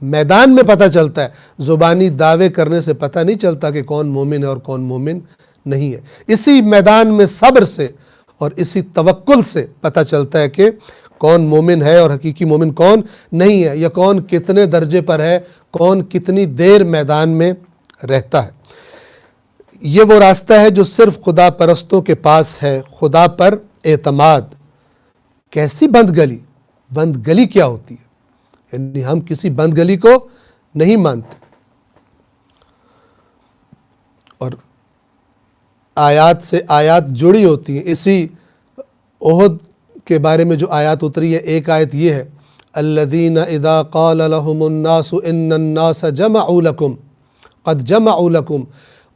میدان میں پتہ چلتا ہے، زبانی دعوے کرنے سے پتہ نہیں چلتا کہ کون مومن ہے اور کون مومن نہیں ہے۔ اسی میدان میں صبر سے اور اسی توکل سے پتہ چلتا ہے کہ کون مومن ہے اور حقیقی مومن کون نہیں ہے، یا کون کتنے درجے پر ہے، کون کتنی دیر میدان میں رہتا ہے۔ یہ وہ راستہ ہے جو صرف خدا پرستوں کے پاس ہے، خدا پر اعتماد۔ کیسی بند گلی؟ بند گلی کیا ہوتی ہے؟ یعنی ہم کسی بند گلی کو نہیں مانتے۔ اور آیات سے آیات جڑی ہوتی ہیں۔ اسی احد کے بارے میں جو آیات اتری ہے، ایک آیت یہ ہے الذین اذا قال لهم الناس ان الناس جمعوا لكم قد جمعوا لكم،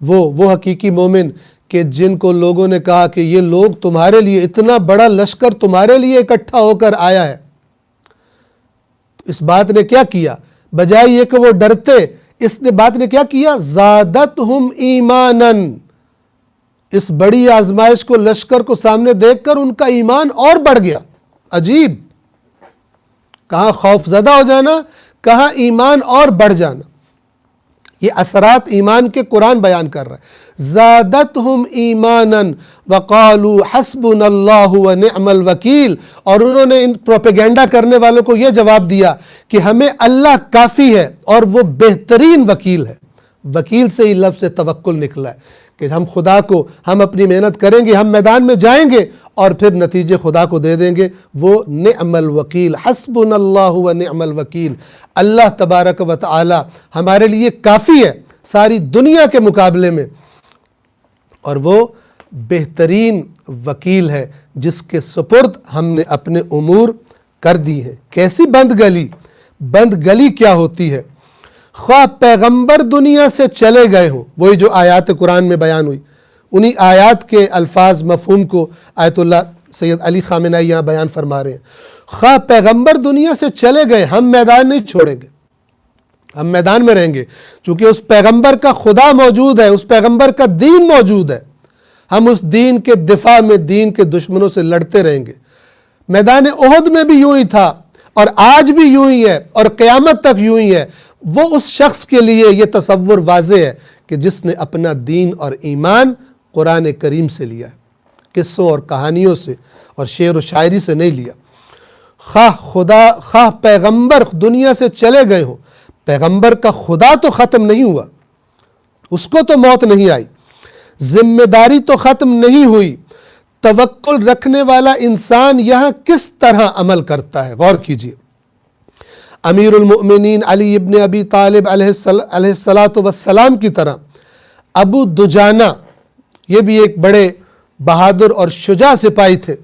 وہ حقیقی مومن کہ جن کو لوگوں نے کہا کہ یہ لوگ تمہارے لیے، اتنا بڑا لشکر تمہارے لیے اکٹھا ہو کر آیا ہے۔ اس بات نے کیا کیا؟ بجائے یہ کہ وہ ڈرتے، اس نے بات نے کیا کیا؟ زادتہم ایمانا، اس بڑی آزمائش کو، لشکر کو سامنے دیکھ کر ان کا ایمان اور بڑھ گیا۔ عجیب، کہاں خوف زدہ ہو جانا، کہاں ایمان اور بڑھ جانا۔ یہ اثرات ایمان کے قرآن بیان کر رہا ہے۔ زادتہم ایمانا وقالوا حسبنا اللہ ونعم الوکیل، اور انہوں نے ان پروپیگنڈا کرنے والوں کو یہ جواب دیا کہ ہمیں اللہ کافی ہے اور وہ بہترین وکیل ہے۔ وکیل سے ہی لفظ توکل نکلا ہے کہ ہم خدا کو، ہم اپنی محنت کریں گے، ہم میدان میں جائیں گے اور پھر نتیجے خدا کو دے دیں گے۔ وہ نعم الوکیل، حسبنا اللہ ونعم الوکیل، اللہ تبارک و تعالی ہمارے لیے کافی ہے ساری دنیا کے مقابلے میں، اور وہ بہترین وکیل ہے جس کے سپرد ہم نے اپنے امور کر دی ہیں۔ کیسی بند گلی؟ بند گلی کیا ہوتی ہے؟ خواہ پیغمبر دنیا سے چلے گئے ہوں، وہی جو آیات قرآن میں بیان ہوئی، انہی آیات کے الفاظ مفہوم کو آیت اللہ سید علی خامنہئی یہاں بیان فرما رہے ہیں۔ خواہ پیغمبر دنیا سے چلے گئے، ہم میدان نہیں چھوڑیں گے، ہم میدان میں رہیں گے، چونکہ اس پیغمبر کا خدا موجود ہے، اس پیغمبر کا دین موجود ہے۔ ہم اس دین کے دفاع میں دین کے دشمنوں سے لڑتے رہیں گے۔ میدان احد میں بھی یوں ہی تھا، اور آج بھی یوں ہی ہے، اور قیامت تک یوں ہی ہے۔ وہ اس شخص کے لیے یہ تصور واضح ہے کہ جس نے اپنا دین اور ایمان قرآن کریم سے لیا ہے، قصوں اور کہانیوں سے اور شعر و شاعری سے نہیں لیا۔ خواہ پیغمبر دنیا سے چلے گئے ہوں، پیغمبر کا خدا تو ختم نہیں ہوا، اس کو تو موت نہیں آئی، ذمہ داری تو ختم نہیں ہوئی۔ توکل رکھنے والا انسان یہاں کس طرح عمل کرتا ہے، غور کیجئے۔ امیر المؤمنین علی ابن ابی طالب علیہ السلام کی طرح ابو دجانہ، یہ بھی ایک بڑے بہادر اور شجاع سپاہی تھے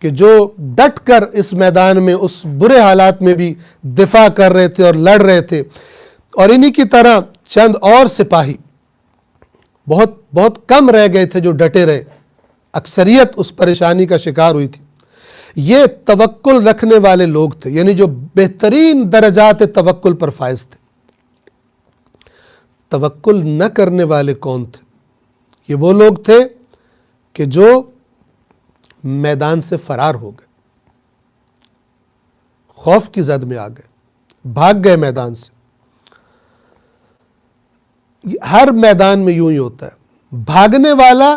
کہ جو ڈٹ کر اس میدان میں اس برے حالات میں بھی دفاع کر رہے تھے اور لڑ رہے تھے، اور انہی کی طرح چند اور سپاہی بہت کم رہ گئے تھے جو ڈٹے رہے، اکثریت اس پریشانی کا شکار ہوئی تھی۔ یہ توکل رکھنے والے لوگ تھے، یعنی جو بہترین درجات توکل پر فائز تھے۔ توکل نہ کرنے والے کون تھے؟ یہ وہ لوگ تھے کہ جو میدان سے فرار ہو گئے، خوف کی زد میں آ گئے، بھاگ گئے میدان سے۔ ہر میدان میں یوں ہی ہوتا ہے، بھاگنے والا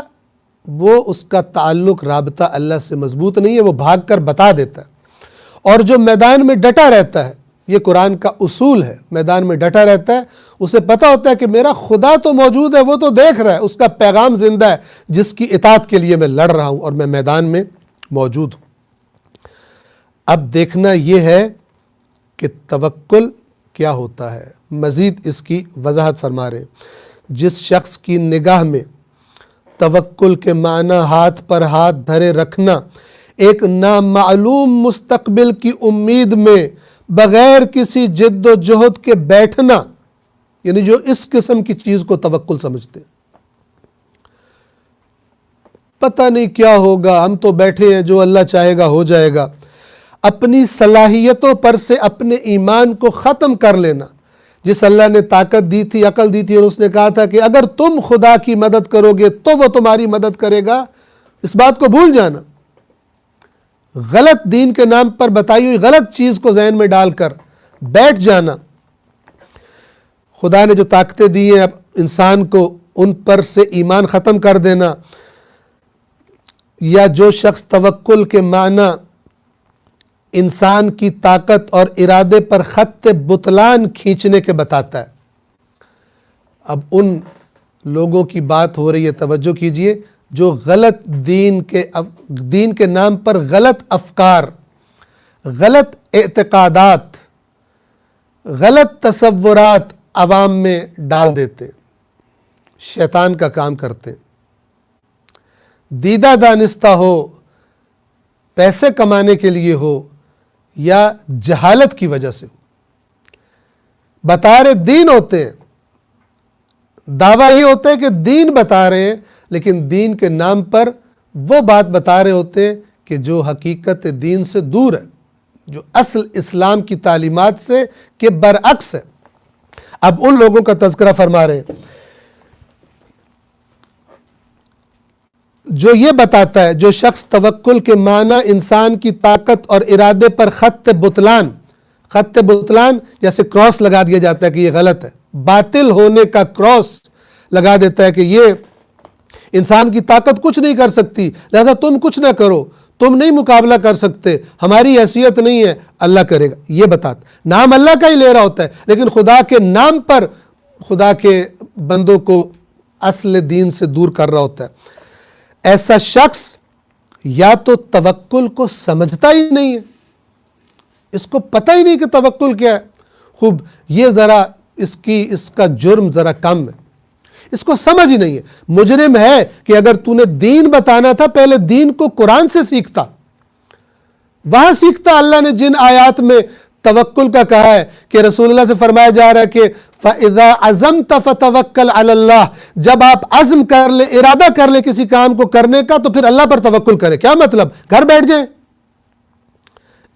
وہ اس کا تعلق رابطہ اللہ سے مضبوط نہیں ہے، وہ بھاگ کر بتا دیتا ہے، اور جو میدان میں ڈٹا رہتا ہے یہ قرآن کا اصول ہے، میدان میں ڈٹا رہتا ہے، اسے پتہ ہوتا ہے کہ میرا خدا تو موجود ہے، وہ تو دیکھ رہا ہے، اس کا پیغام زندہ ہے جس کی اطاعت کے لیے میں لڑ رہا ہوں اور میں میدان میں موجود ہوں۔ اب دیکھنا یہ ہے کہ توکل کیا ہوتا ہے، مزید اس کی وضاحت فرما رہے ہیں۔ جس شخص کی نگاہ میں توکل کے معنی ہاتھ پر ہاتھ دھرے رکھنا، ایک نامعلوم مستقبل کی امید میں بغیر کسی جد و جہد کے بیٹھنا، یعنی جو اس قسم کی چیز کو توکل سمجھتے ہیں، پتہ نہیں کیا ہوگا، ہم تو بیٹھے ہیں، جو اللہ چاہے گا ہو جائے گا، اپنی صلاحیتوں پر سے اپنے ایمان کو ختم کر لینا۔ جس اللہ نے طاقت دی تھی، عقل دی تھی، اور اس نے کہا تھا کہ اگر تم خدا کی مدد کرو گے تو وہ تمہاری مدد کرے گا، اس بات کو بھول جانا۔ غلط دین کے نام پر بتائی ہوئی غلط چیز کو ذہن میں ڈال کر بیٹھ جانا۔ خدا نے جو طاقتیں دی ہیں اب انسان کو ان پر سے ایمان ختم کر دینا، یا جو شخص توکل کے معنی انسان کی طاقت اور ارادے پر خط بطلان کھینچنے کے بتاتا ہے۔ اب ان لوگوں کی بات ہو رہی ہے، توجہ کیجئے، جو غلط دین کے نام پر غلط افکار، غلط اعتقادات، غلط تصورات عوام میں ڈال دیتے، شیطان کا کام کرتے، دیدہ دانستہ ہو، پیسے کمانے کے لیے ہو یا جہالت کی وجہ سے ہو، بتا رہے دین ہوتے ہیں، دعویٰ یہ ہوتا ہے کہ دین بتا رہے ہیں، لیکن دین کے نام پر وہ بات بتا رہے ہوتے ہیں کہ جو حقیقت دین سے دور ہے، جو اصل اسلام کی تعلیمات سے کے برعکس ہے۔ اب ان لوگوں کا تذکرہ فرما رہے ہیں جو یہ بتاتا ہے، جو شخص توکل کے معنی انسان کی طاقت اور ارادے پر خط بطلان جیسے کراس لگا دیا جاتا ہے کہ یہ غلط ہے، باطل ہونے کا کراس لگا دیتا ہے کہ یہ انسان کی طاقت کچھ نہیں کر سکتی، لہذا تم کچھ نہ کرو، تم نہیں مقابلہ کر سکتے، ہماری حیثیت نہیں ہے، اللہ کرے گا، یہ بتاتا، نام اللہ کا ہی لے رہا ہوتا ہے، لیکن خدا کے نام پر خدا کے بندوں کو اصل دین سے دور کر رہا ہوتا ہے۔ ایسا شخص یا تو توکل کو سمجھتا ہی نہیں ہے، اس کو پتہ ہی نہیں کہ توکل کیا ہے، خوب یہ ذرا اس کا جرم ذرا کم ہے، اس کو سمجھ ہی نہیں ہے، مجرم ہے کہ اگر تو نے دین بتانا تھا پہلے دین کو قرآن سے سیکھتا، وہاں سیکھتا۔ اللہ نے جن آیات میں توکل کا کہا ہے کہ رسول اللہ سے فرمایا جا رہا ہے کہ فَإِذَا عَزَمْتَ فَتَوَكَّلْ عَلَى اللَّهِ، جب آپ عزم کر لیں، ارادہ کر لیں کسی کام کو کرنے کا تو پھر اللہ پر توکل کریں۔ کیا مطلب؟ گھر بیٹھ جائیں۔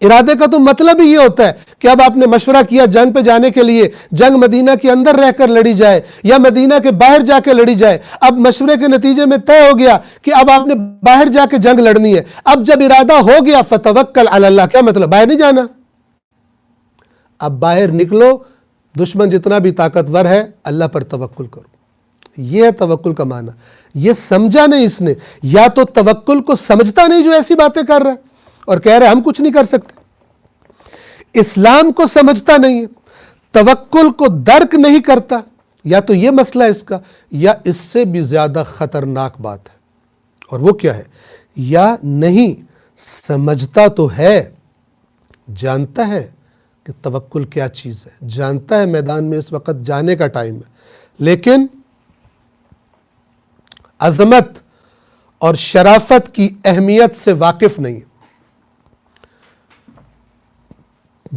ارادے کا تو مطلب ہی یہ ہوتا ہے کہ اب آپ نے مشورہ کیا جنگ پہ جانے کے لیے، جنگ مدینہ کے اندر رہ کر لڑی جائے یا مدینہ کے باہر جا کے لڑی جائے، اب مشورے کے نتیجے میں طے ہو گیا کہ اب آپ نے باہر جا کے جنگ لڑنی ہے، اب جب ارادہ ہو گیا فَتَوَكَّلْ عَلَى اللَّهِ، کیا مطلب؟ باہر نہیں جانا، اب باہر نکلو، دشمن جتنا بھی طاقتور ہے اللہ پر توکل کرو۔ یہ ہے توکل کا معنی۔ یہ سمجھا نہیں اس نے، یا تو توکل کو سمجھتا نہیں جو ایسی باتیں کر رہا ہے اور کہہ رہے ہم کچھ نہیں کر سکتے، اسلام کو سمجھتا نہیں ہے، توکل کو درک نہیں کرتا، یا تو یہ مسئلہ اس کا، یا اس سے بھی زیادہ خطرناک بات ہے، اور وہ کیا ہے؟ یا نہیں سمجھتا تو ہے، جانتا ہے کہ توکل کیا چیز ہے، جانتا ہے میدان میں اس وقت جانے کا ٹائم ہے، لیکن عظمت اور شرافت کی اہمیت سے واقف نہیں ہے،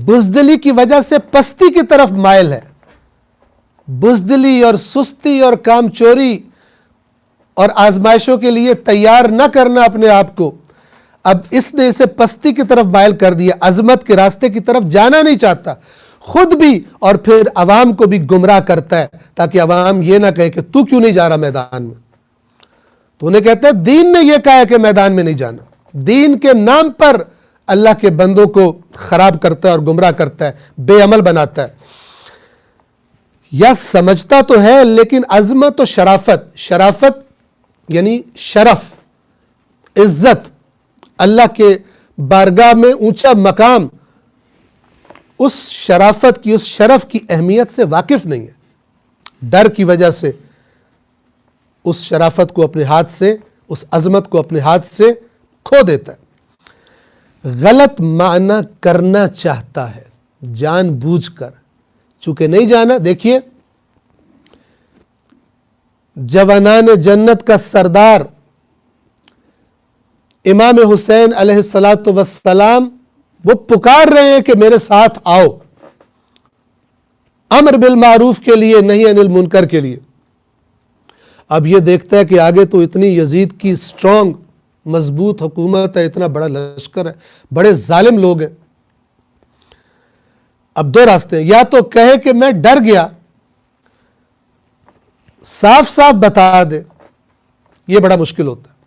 بزدلی کی وجہ سے پستی کی طرف مائل ہے، بزدلی اور سستی اور کام چوری اور آزمائشوں کے لیے تیار نہ کرنا اپنے آپ کو، اب اس نے اسے پستی کی طرف مائل کر دیا، عظمت کے راستے کی طرف جانا نہیں چاہتا، خود بھی اور پھر عوام کو بھی گمراہ کرتا ہے تاکہ عوام یہ نہ کہے کہ تو کیوں نہیں جا رہا میدان میں، تو انہیں کہتا ہے دین نے یہ کہا ہے کہ میدان میں نہیں جانا، دین کے نام پر اللہ کے بندوں کو خراب کرتا ہے اور گمراہ کرتا ہے، بے عمل بناتا ہے۔ یا سمجھتا تو ہے لیکن عظمت و شرافت یعنی شرف، عزت، اللہ کے بارگاہ میں اونچا مقام، اس شرافت کی، اس شرف کی اہمیت سے واقف نہیں ہے، ڈر کی وجہ سے اس شرافت کو اپنے ہاتھ سے، اس عظمت کو اپنے ہاتھ سے کھو دیتا ہے۔ غلط معنی کرنا چاہتا ہے جان بوجھ کر، چونکہ نہیں جانا۔ دیکھیے جوانان جنت کا سردار امام حسین علیہ السلام وہ پکار رہے ہیں کہ میرے ساتھ آؤ، امر بالمعروف کے لیے، نہی عن المنکر کے لیے۔ اب یہ دیکھتا ہے کہ آگے تو اتنی یزید کی سٹرونگ مضبوط حکومت ہے، اتنا بڑا لشکر ہے، بڑے ظالم لوگ ہیں۔ اب دو راستے ہیں، یا تو کہے کہ میں ڈر گیا، صاف صاف بتا دے، یہ بڑا مشکل ہوتا ہے۔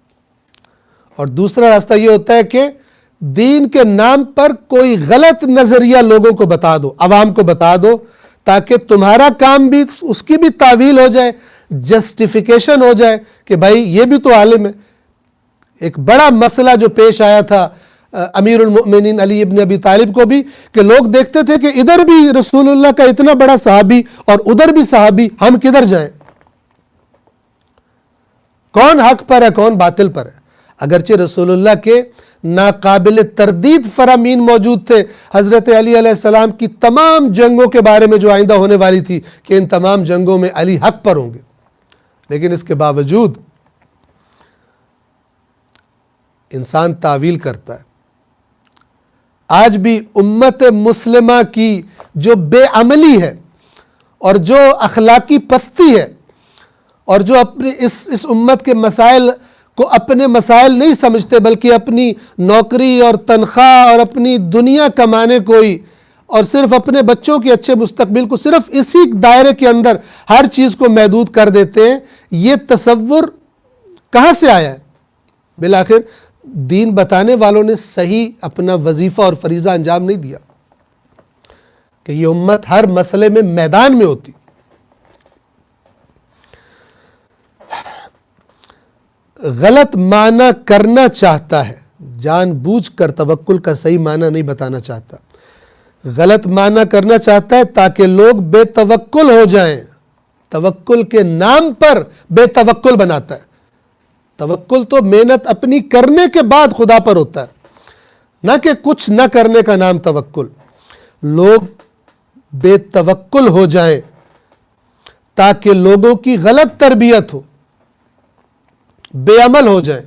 اور دوسرا راستہ یہ ہوتا ہے کہ دین کے نام پر کوئی غلط نظریہ لوگوں کو بتا دو، عوام کو بتا دو، تاکہ تمہارا کام بھی، اس کی بھی تعویل ہو جائے، جسٹیفیکیشن ہو جائے کہ بھائی یہ بھی تو عالم ہے۔ ایک بڑا مسئلہ جو پیش آیا تھا امیر المؤمنین علی ابن ابی طالب کو بھی، کہ لوگ دیکھتے تھے کہ ادھر بھی رسول اللہ کا اتنا بڑا صحابی اور ادھر بھی صحابی، ہم کدھر جائیں؟ کون حق پر ہے، کون باطل پر ہے؟ اگرچہ رسول اللہ کے ناقابل تردید فرامین موجود تھے، حضرت علی علیہ السلام کی تمام جنگوں کے بارے میں جو آئندہ ہونے والی تھی کہ ان تمام جنگوں میں علی حق پر ہوں گے، لیکن اس کے باوجود انسان تعویل کرتا ہے۔ آج بھی امت مسلمہ کی جو بے عملی ہے اور جو اخلاقی پستی ہے، اور جو اپنے اس امت کے مسائل کو اپنے مسائل نہیں سمجھتے، بلکہ اپنی نوکری اور تنخواہ اور اپنی دنیا کمانے کوئی، اور صرف اپنے بچوں کے اچھے مستقبل کو صرف اسی دائرے کے اندر ہر چیز کو محدود کر دیتے ہیں، یہ تصور کہاں سے آیا ہے؟ بالآخر دین بتانے والوں نے صحیح اپنا وظیفہ اور فریضہ انجام نہیں دیا کہ یہ امت ہر مسئلے میں میدان میں ہوتی۔ غلط معنی کرنا چاہتا ہے، جان بوجھ کر توکل کا صحیح معنی نہیں بتانا چاہتا، غلط معنی کرنا چاہتا ہے تاکہ لوگ بے توکل ہو جائیں، توکل کے نام پر بے توکل بناتا ہے۔ توکل تو محنت اپنی کرنے کے بعد خدا پر ہوتا ہے، نہ کہ کچھ نہ کرنے کا نام توکل۔ لوگ بے توکل ہو جائیں تاکہ لوگوں کی غلط تربیت ہو، بے عمل ہو جائیں۔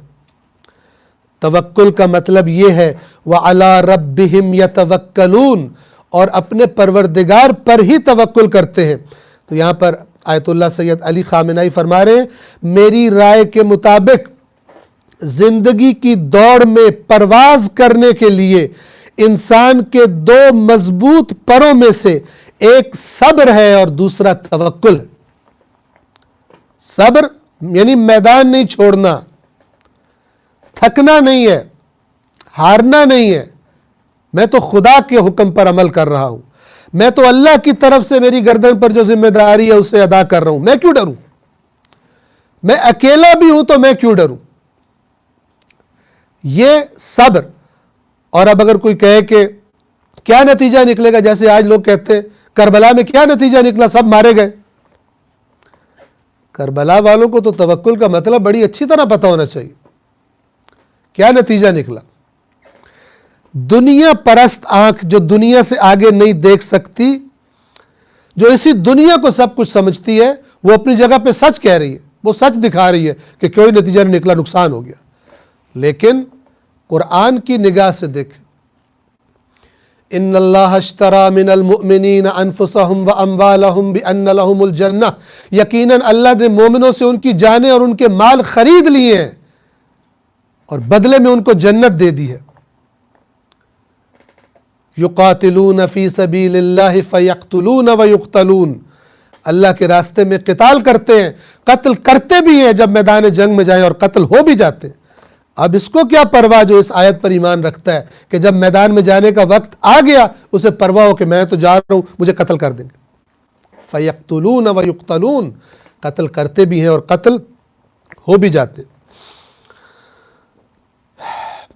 توکل کا مطلب یہ ہے وَعَلَىٰ رَبِّهِمْ يَتَوَكَّلُونَ، اور اپنے پروردگار پر ہی توکل کرتے ہیں۔ تو یہاں پر آیت اللہ سید علی خامنائی فرما رہے ہیں، میری رائے کے مطابق زندگی کی دوڑ میں پرواز کرنے کے لیے انسان کے دو مضبوط پروں میں سے ایک صبر ہے اور دوسرا توکل ہے۔ صبر یعنی میدان نہیں چھوڑنا، تھکنا نہیں ہے، ہارنا نہیں ہے۔ میں تو خدا کے حکم پر عمل کر رہا ہوں، میں تو اللہ کی طرف سے میری گردن پر جو ذمہ داری ہے اسے ادا کر رہا ہوں، میں کیوں ڈروں؟ میں اکیلا بھی ہوں تو میں کیوں ڈروں؟ یہ صبر۔ اور اب اگر کوئی کہے کہ کیا نتیجہ نکلے گا، جیسے آج لوگ کہتے ہیں کربلا میں کیا نتیجہ نکلا، سب مارے گئے۔ کربلا والوں کو تو توکل کا مطلب بڑی اچھی طرح پتہ ہونا چاہیے۔ کیا نتیجہ نکلا؟ دنیا پرست آنکھ جو دنیا سے آگے نہیں دیکھ سکتی، جو اسی دنیا کو سب کچھ سمجھتی ہے، وہ اپنی جگہ پہ سچ کہہ رہی ہے، وہ سچ دکھا رہی ہے کہ کوئی نتیجہ نہیں نکلا، نقصان ہو گیا۔ لیکن قرآن کی نگاہ سے دیکھیں، ان اللہ اشترى من المؤمنین انفسهم واموالهم بان لهم الجنہ، یقیناً اللہ نے مومنوں سے ان کی جانیں اور ان کے مال خرید لیے ہیں اور بدلے میں ان کو جنت دے دی ہے۔ یقاتلون فی سبیل اللہ فیقتلون ویقتلون، اللہ کے راستے میں قتال کرتے ہیں، قتل کرتے بھی ہیں جب میدان جنگ میں جائیں، اور قتل ہو بھی جاتے ہیں۔ اب اس کو کیا پرواہ جو اس آیت پر ایمان رکھتا ہے کہ جب میدان میں جانے کا وقت آ گیا اسے پرواہ ہو کہ میں تو جا رہا ہوں، مجھے قتل کر دیں گے۔ فیقتلون ویقتلون، قتل کرتے بھی ہیں اور قتل ہو بھی جاتے ہیں۔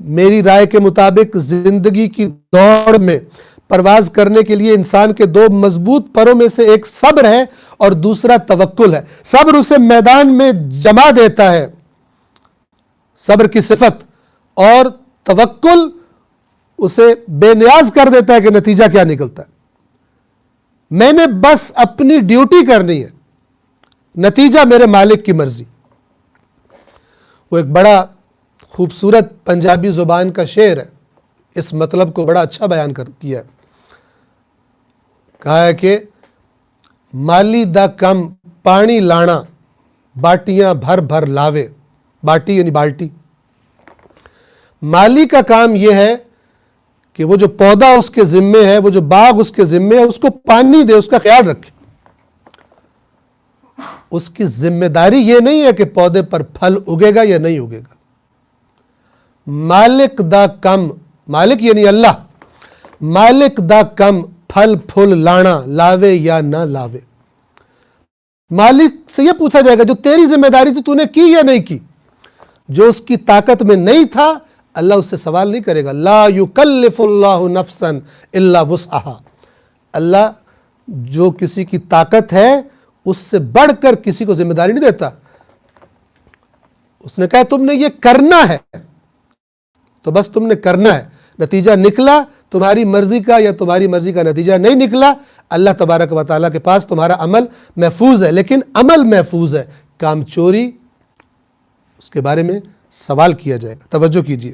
میری رائے کے مطابق زندگی کی دوڑ میں پرواز کرنے کے لیے انسان کے دو مضبوط پروں میں سے ایک صبر ہے اور دوسرا توکل ہے۔ صبر اسے میدان میں جما دیتا ہے، صبر کی صفت، اور توکل اسے بے نیاز کر دیتا ہے کہ نتیجہ کیا نکلتا ہے۔ میں نے بس اپنی ڈیوٹی کرنی ہے، نتیجہ میرے مالک کی مرضی۔ وہ ایک بڑا خوبصورت پنجابی زبان کا شعر ہے، اس مطلب کو بڑا اچھا بیان کیا ہے۔ کہا ہے کہ مالی دا کم پانی لانا، باٹیاں بھر بھر لاوے۔ باٹی یعنی بالٹی۔ مالی کا کام یہ ہے کہ وہ جو پودا اس کے ذمے ہے، وہ جو باغ اس کے ذمے ہے، اس کو پانی دے، اس کا خیال رکھے۔ اس کی ذمہ داری یہ نہیں ہے کہ پودے پر پھل اگے گا یا نہیں اگے گا۔ مالک دا کم، مالک یعنی اللہ، مالک دا کم پھل پھل لانا، لاوے یا نہ لاوے۔ مالک سے یہ پوچھا جائے گا جو تیری ذمہ داری تھی تو نے کی یا نہیں کی۔ جو اس کی طاقت میں نہیں تھا اللہ اس سے سوال نہیں کرے گا۔ لا یکلف اللہ نفسا الا وسعہا۔ اللہ جو کسی کی طاقت ہے اس سے بڑھ کر کسی کو ذمہ داری نہیں دیتا۔ اس نے کہا تم نے یہ کرنا ہے تو بس تم نے کرنا ہے، نتیجہ نکلا تمہاری مرضی کا یا تمہاری مرضی کا نتیجہ نہیں نکلا، اللہ تبارک و تعالیٰ کے پاس تمہارا عمل محفوظ ہے۔ لیکن عمل محفوظ ہے، کام چوری اس کے بارے میں سوال کیا جائے گا۔ توجہ کیجیے،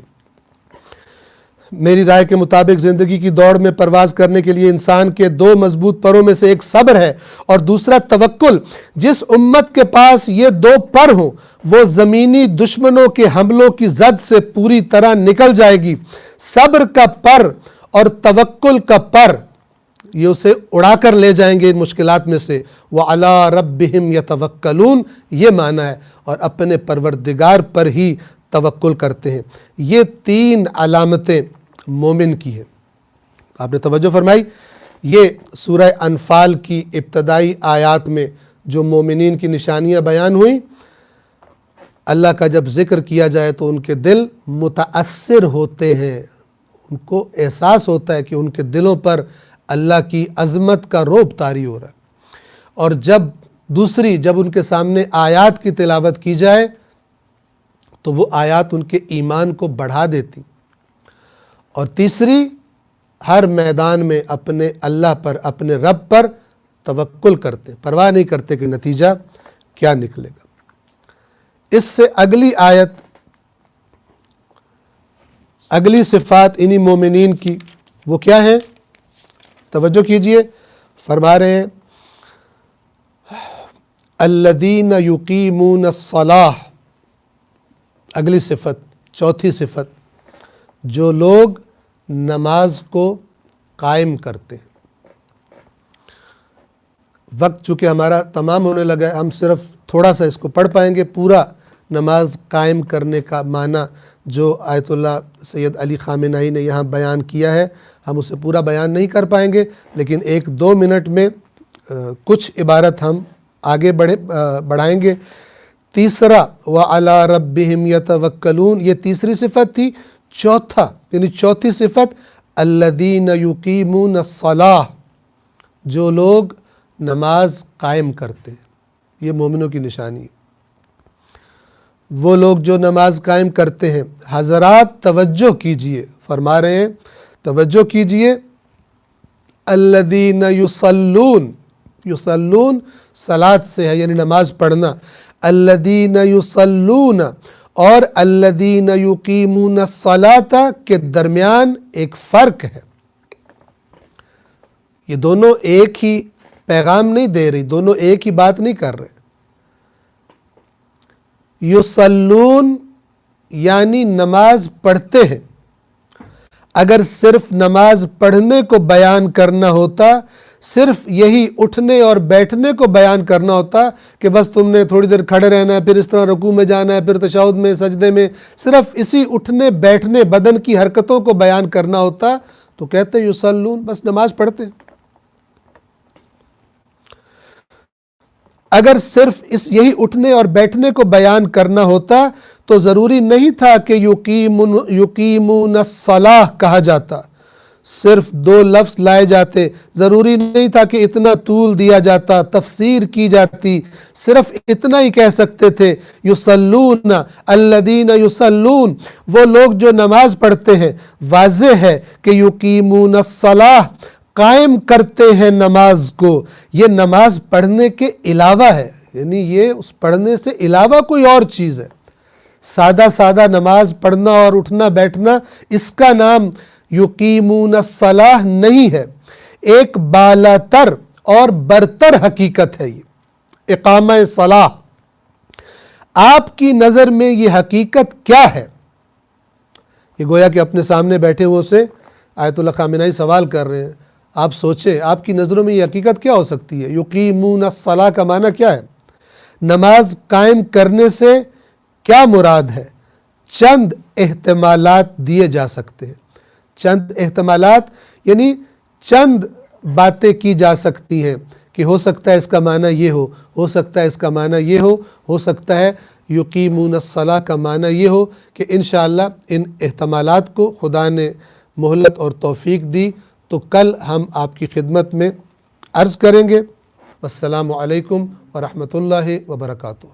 میری رائے کے مطابق زندگی کی دوڑ میں پرواز کرنے کے لیے انسان کے دو مضبوط پروں میں سے ایک صبر ہے اور دوسرا توکل۔ جس امت کے پاس یہ دو پر ہوں وہ زمینی دشمنوں کے حملوں کی زد سے پوری طرح نکل جائے گی۔ صبر کا پر اور توکل کا پر یہ اسے اڑا کر لے جائیں گے ان مشکلات میں سے۔ وَعَلَىٰ رَبِّهِمْ يَتَوَكَّلُونَ، یہ معنی ہے، اور اپنے پروردگار پر ہی توکل کرتے ہیں۔ یہ تین علامتیں مومن کی ہیں۔ آپ نے توجہ فرمائی، یہ سورہ انفال کی ابتدائی آیات میں جو مومنین کی نشانیاں بیان ہوئیں، اللہ کا جب ذکر کیا جائے تو ان کے دل متاثر ہوتے ہیں، ان کو احساس ہوتا ہے کہ ان کے دلوں پر اللہ کی عظمت کا رعب طاری ہو رہا ہے۔ اور جب ان کے سامنے آیات کی تلاوت کی جائے تو وہ آیات ان کے ایمان کو بڑھا دیتی۔ اور تیسری، ہر میدان میں اپنے اللہ پر، اپنے رب پر توکل کرتے، پرواہ نہیں کرتے کہ نتیجہ کیا نکلے گا۔ اس سے اگلی آیت، اگلی صفات انہی مومنین کی وہ کیا ہے؟ توجہ کیجئے، فرما رہے ہیں الذین یقیمون الصلاۃ، اگلی صفت، چوتھی صفت، جو لوگ نماز کو قائم کرتے ہیں۔ وقت چونکہ ہمارا تمام ہونے لگا ہے، ہم صرف تھوڑا سا اس کو پڑھ پائیں گے۔ پورا نماز قائم کرنے کا معنی جو آیت اللہ سید علی خامنہئی نے یہاں بیان کیا ہے، ہم اسے پورا بیان نہیں کر پائیں گے، لیکن 1-2 منٹ میں کچھ عبارت ہم آگے بڑھائیں گے۔ تیسرا وَعَلَىٰ رَبِّهِمْ يَتَوَكَّلُونَ، یہ تیسری صفت تھی۔ چوتھا یعنی چوتھی صفت الَّذِينَ يُقِيمُونَ الصَّلَاةَ، جو لوگ نماز قائم کرتے ہیں، یہ مومنوں کی نشانی ہے۔ وہ لوگ جو نماز قائم کرتے ہیں، حضرات توجہ کیجئے، فرما رہے ہیں توجہ کیجئے، الَّذِينَ يُصَلُّونَ، یصلون صلاۃ سے ہے یعنی نماز پڑھنا، الَّذِينَ يُصَلُّونَ اور الَّذِينَ يُقِيمُونَ الصَّلَاةَ کے درمیان ایک فرق ہے۔ یہ دونوں ایک ہی پیغام نہیں دے رہی، دونوں ایک ہی بات نہیں کر رہے۔ یصلون یعنی نماز پڑھتے ہیں۔ اگر صرف نماز پڑھنے کو بیان کرنا ہوتا، صرف یہی اٹھنے اور بیٹھنے کو بیان کرنا ہوتا کہ بس تم نے تھوڑی دیر کھڑے رہنا ہے، پھر اس طرح رکوع میں جانا ہے، پھر تشہد میں، سجدے میں، صرف اسی اٹھنے بیٹھنے بدن کی حرکتوں کو بیان کرنا ہوتا تو کہتے یصلون، بس نماز پڑھتے ہیں۔ اگر صرف یہی اٹھنے اور بیٹھنے کو بیان کرنا ہوتا تو ضروری نہیں تھا کہ یقیمون الصلاۃ کہا جاتا۔ صرف 2 لفظ لائے جاتے، ضروری نہیں تھا کہ اتنا طول دیا جاتا، تفسیر کی جاتی، صرف اتنا ہی کہہ سکتے تھے یصلون الذین یصلون، وہ لوگ جو نماز پڑھتے ہیں۔ واضح ہے کہ یقیمون الصلاۃ، قائم کرتے ہیں نماز کو، یہ نماز پڑھنے کے علاوہ ہے، یعنی یہ اس پڑھنے سے علاوہ کوئی اور چیز ہے۔ سادہ نماز پڑھنا اور اٹھنا بیٹھنا، اس کا نام یقیمون الصلاۃ نہیں ہے، ایک بالاتر اور برتر حقیقت ہے یہ اقامہ صلاح۔ آپ کی نظر میں یہ حقیقت کیا ہے؟ یہ گویا کہ اپنے سامنے بیٹھے ہوئے سے آیت اللہ خامنہئی سوال کر رہے ہیں، آپ سوچیں آپ کی نظروں میں یہ حقیقت کیا ہو سکتی ہے؟ یقیمون الصلاۃ کا معنی کیا ہے؟ نماز قائم کرنے سے کیا مراد ہے؟ چند احتمالات دیے جا سکتے ہیں، چند احتمالات یعنی چند باتیں کی جا سکتی ہیں کہ ہو سکتا ہے اس کا معنی یہ ہو سکتا ہے اس کا معنی یہ ہو سکتا ہے یقیمون الصلاۃ کا معنی یہ ہو کہ انشاءاللہ ان احتمالات کو خدا نے مہلت اور توفیق دی تو کل ہم آپ کی خدمت میں عرض کریں گے۔ السلام علیکم ورحمۃ اللہ وبرکاتہ۔